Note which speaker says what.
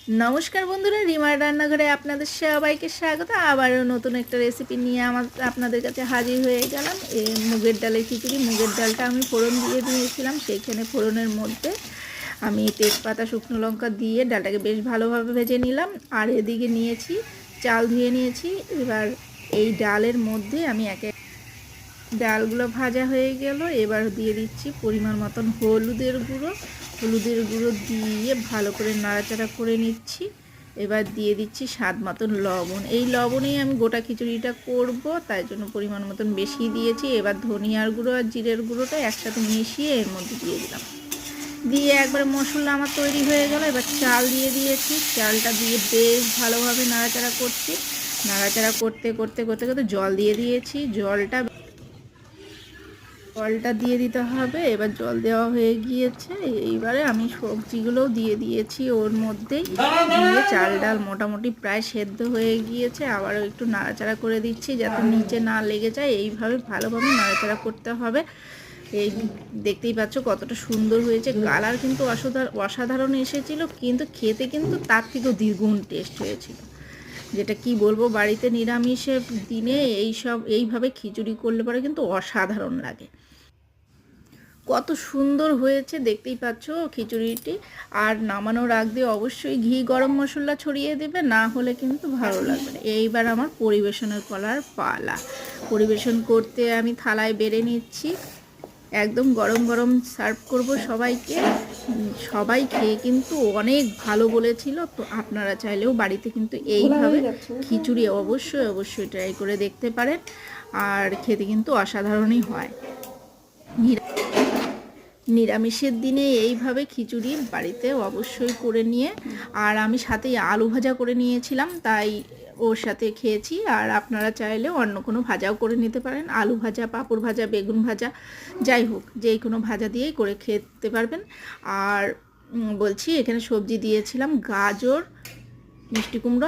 Speaker 1: নমস্কার বন্ধুরা, রিমার রান্নাঘরে আপনাদের সবাইকে স্বাগত। আবারও নতুন একটা রেসিপি নিয়ে আপনাদের কাছে হাজির হয়ে গেলাম। এই মুগের ডালের খিচুড়ি। মুগের ডালটা আমি ফোড়ন দিয়ে দিয়েছিলাম, সেইখানে ফোড়নের মধ্যে আমি তেজপাতা, শুকনো লঙ্কা দিয়ে ডালটাকে বেশ ভালোভাবে ভেজে নিলাম। আর এদিকে নিয়েছি চাল, ধুয়ে নিয়েছি। এবার এই ডালের মধ্যে আমি ডালগুলো ভাজা হয়ে গেল। এবার দিয়ে দিচ্ছি পরিমাণ মতন হলুদের গুঁড়ো দিয়ে ভালো করে নাড়াচাড়া করে নিচ্ছি। এবার দিয়ে দিচ্ছি স্বাদ মতন লবণ। এই লবণেই আমি গোটা খিচুড়িটা করব, তাই জন্য পরিমাণ মতন বেশি দিয়েছি। এবার ধনিয়ার গুঁড়ো আর জিরের গুঁড়োটা একসাথে মিশিয়ে এর মধ্যে দিয়ে দিলাম। দিয়ে একবার মশলা আমার তৈরি হয়ে গেল। এবার চাল দিয়ে দিয়েছি। চালটা দিয়ে বেশ ভালোভাবে নাড়াচাড়া করছি। নাড়াচাড়া করতে করতে করতে করতে জল দিয়ে দিয়েছি। জলটা দিয়ে দিতে হবে। এবার জল দেওয়া হয়ে গিয়েছে। এইবারে আমি সবজিগুলোও দিয়ে দিয়েছি ওর মধ্যেই। দিয়ে চাল ডাল মোটামুটি প্রায় সেদ্ধ হয়ে গিয়েছে। আবারও একটু নাড়াচাড়া করে দিচ্ছি যাতে নিচে না লেগে যায়। এইভাবে ভালোভাবে নাড়াচাড়া করতে হবে। এই দেখতেই পাচ্ছ কতটা সুন্দর হয়েছে। কালার কিন্তু অসাধারণ এসেছিল, কিন্তু খেতে কিন্তু তার থেকেও দ্বিগুণ টেস্ট হয়েছিল। যেটা কি বলবো, বাড়িতে নিরামিষের দিনে এইভাবে খিচুড়ি করলে পরে কিন্তু অসাধারণ লাগে। কত সুন্দর হয়েছে দেখতেই পাচ্ছ খিচুড়িটি। আর নামানোর আগ দিয়ে অবশ্যই ঘি গরম মশলা ছড়িয়ে দেবে, না হলে কিন্তু ভালো লাগবে না। এইবার আমার পরিবেশনের করার পালা। পরিবেশন করতে আমি থালায় বেড়ে নিচ্ছি। একদম গরম গরম সার্ভ করব সবাইকে। সবাই খেয়ে কিন্তু অনেক ভালো বলেছিল। তো আপনারা চাইলেও বাড়িতে কিন্তু এইভাবে খিচুড়ি অবশ্যই ট্রাই করে দেখতে পারেন। আর খেতে কিন্তু অসাধারণই হয়। নিরামিষের দিনে এইভাবে খিচুড়ি বাড়িতে অবশ্যই করে নিয়ে, আর আমি সাথে আলু ভাজা করে নিয়েছিলাম, তাই ওর সাথে খেয়েছি। আর আপনারা চাইলে অন্য কোনো ভাজাও করে নিতে পারেন। আলু ভাজা, পাঁপড় ভাজা, বেগুন ভাজা, যাই হোক যেই কোনো ভাজা দিয়েই করে খেতে পারবেন। আর বলছি এখানে সবজি দিয়েছিলাম গাজর, মিষ্টি কুমড়ো